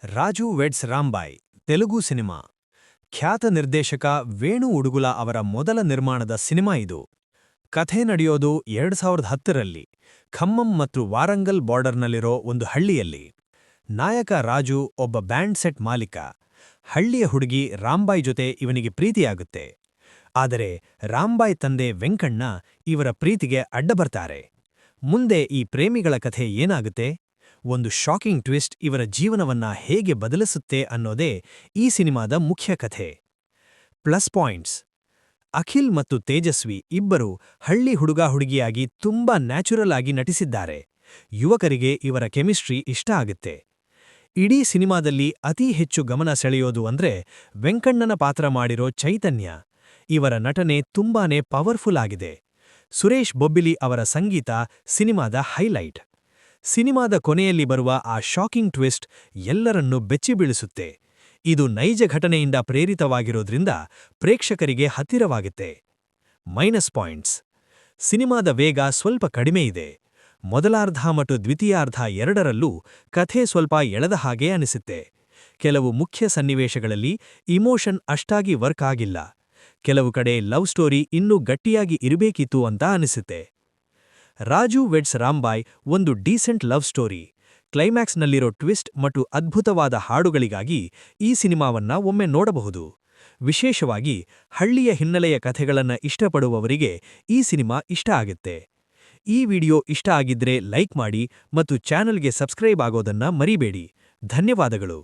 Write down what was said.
Raju weds ರಾಂಬಾಯ್ Telugu cinema ಖ್ಯಾತ ನಿರ್ದೇಶಕ ವೇಣು ಉಡುಗುಲ ಅವರ ಮೊದಲ ನಿರ್ಮಾಣದ ಸಿನಿಮಾ ಇದು. ಕಥೆ ನಡೆಯೋದು 2010ರಲ್ಲಿ ಖಮ್ಮಂ ಮತ್ತು ವಾರಂಗಲ್ ಬಾರ್ಡರ್ನಲ್ಲಿರೋ ಒಂದು ಹಳ್ಳಿಯಲ್ಲಿ. ನಾಯಕ ರಾಜು ಒಬ್ಬ ಬ್ಯಾಂಡ್ ಸೆಟ್ ಮಾಲೀಕ. ಹಳ್ಳಿಯ ಹುಡುಗಿ ರಾಂಬಾಯ್ ಜೊತೆ ಇವನಿಗೆ ಪ್ರೀತಿಯಾಗುತ್ತೆ. ಆದರೆ ರಾಂಬಾಯ್ ತಂದೆ ವೆಂಕಣ್ಣ ಇವರ ಪ್ರೀತಿಗೆ ಅಡ್ಡಬರ್ತಾರೆ. ಮುಂದೆ ಈ ಪ್ರೇಮಿಗಳ ಕಥೆ ಏನಾಗುತ್ತೆ, ಒಂದು ಶಾಕಿಂಗ್ ಟ್ವಿಸ್ಟ್ ಇವರ ಜೀವನವನ್ನ ಹೇಗೆ ಬದಲಿಸುತ್ತೆ ಅನ್ನೋದೇ ಈ ಸಿನಿಮಾದ ಮುಖ್ಯ ಕಥೆ. ಪ್ಲಸ್ ಪಾಯಿಂಟ್ಸ್: ಅಖಿಲ್ ಮತ್ತು ತೇಜಸ್ವಿ ಇಬ್ಬರು ಹಳ್ಳಿ ಹುಡುಗ-ಹುಡುಗಿಯಾಗಿ ತುಂಬಾ ನ್ಯಾಚುರಲ್ ಆಗಿ ನಟಿಸಿದ್ದಾರೆ. ಯುವಕರಿಗೆ ಇವರ ಕೆಮಿಸ್ಟ್ರಿ ಇಷ್ಟ ಆಗುತ್ತೆ. ಇಡೀ ಸಿನಿಮಾದಲ್ಲಿ ಅತೀ ಹೆಚ್ಚು ಗಮನ ಸೆಳೆಯೋದು ಅಂದ್ರೆ ವೆಂಕಣ್ಣನ ಪಾತ್ರ ಮಾಡಿರೋ ಚೈತನ್ಯ. ಇವರ ನಟನೆ ತುಂಬಾನೇ ಪವರ್ಫುಲ್ ಆಗಿದೆ. ಸುರೇಶ್ ಬೊಬ್ಬಿಲಿ ಅವರ ಸಂಗೀತ ಸಿನಿಮಾದ ಹೈಲೈಟ್. ಸಿನಿಮಾದ ಕೊನೆಯಲ್ಲಿ ಬರುವ ಆ ಶಾಕಿಂಗ್ ಟ್ವಿಸ್ಟ್ ಎಲ್ಲರನ್ನೂ ಬೆಚ್ಚಿಬೀಳಿಸುತ್ತೆ. ಇದು ನೈಜ ಘಟನೆಯಿಂದ ಪ್ರೇರಿತವಾಗಿರೋದ್ರಿಂದ ಪ್ರೇಕ್ಷಕರಿಗೆ ಹತ್ತಿರವಾಗುತ್ತೆ. ಮೈನಸ್ ಪಾಯಿಂಟ್ಸ್: ಸಿನಿಮಾದ ವೇಗ ಸ್ವಲ್ಪ ಕಡಿಮೆ ಇದೆ. ಮೊದಲಾರ್ಧ ಮತ್ತು ದ್ವಿತೀಯಾರ್ಧ ಎರಡರಲ್ಲೂ ಕಥೆ ಸ್ವಲ್ಪ ಎಳೆದ ಹಾಗೆ ಅನಿಸುತ್ತೆ. ಕೆಲವು ಮುಖ್ಯ ಸನ್ನಿವೇಶಗಳಲ್ಲಿ ಇಮೋಷನ್ ಅಷ್ಟಾಗಿ ವರ್ಕ್ ಆಗಿಲ್ಲ. ಕೆಲವು ಕಡೆ ಲವ್ ಸ್ಟೋರಿ ಇನ್ನೂ ಗಟ್ಟಿಯಾಗಿ ಇರಬೇಕಿತ್ತು ಅಂತ ಅನಿಸುತ್ತೆ. ರಾಜು ವೆಡ್ಸ್ ರಾಂಬಾಯ್ ಒಂದು ಡೀಸೆಂಟ್ ಲವ್ ಸ್ಟೋರಿ. ಕ್ಲೈಮ್ಯಾಕ್ಸ್ನಲ್ಲಿರೋ ಟ್ವಿಸ್ಟ್ ಮತ್ತು ಅದ್ಭುತವಾದ ಹಾಡುಗಳಿಗಾಗಿ ಈ ಸಿನಿಮಾವನ್ನ ಒಮ್ಮೆ ನೋಡಬಹುದು. ವಿಶೇಷವಾಗಿ ಹಳ್ಳಿಯ ಹಿನ್ನೆಲೆಯ ಕಥೆಗಳನ್ನ ಇಷ್ಟಪಡುವವರಿಗೆ ಈ ಸಿನಿಮಾ ಇಷ್ಟ ಆಗುತ್ತೆ. ಈ ವಿಡಿಯೋ ಇಷ್ಟ ಆಗಿದ್ರೆ ಲೈಕ್ ಮಾಡಿ ಮತ್ತು ಚಾನೆಲ್ಗೆ ಸಬ್ಸ್ಕ್ರೈಬ್ ಆಗೋದನ್ನ ಮರಿಬೇಡಿ. ಧನ್ಯವಾದಗಳು.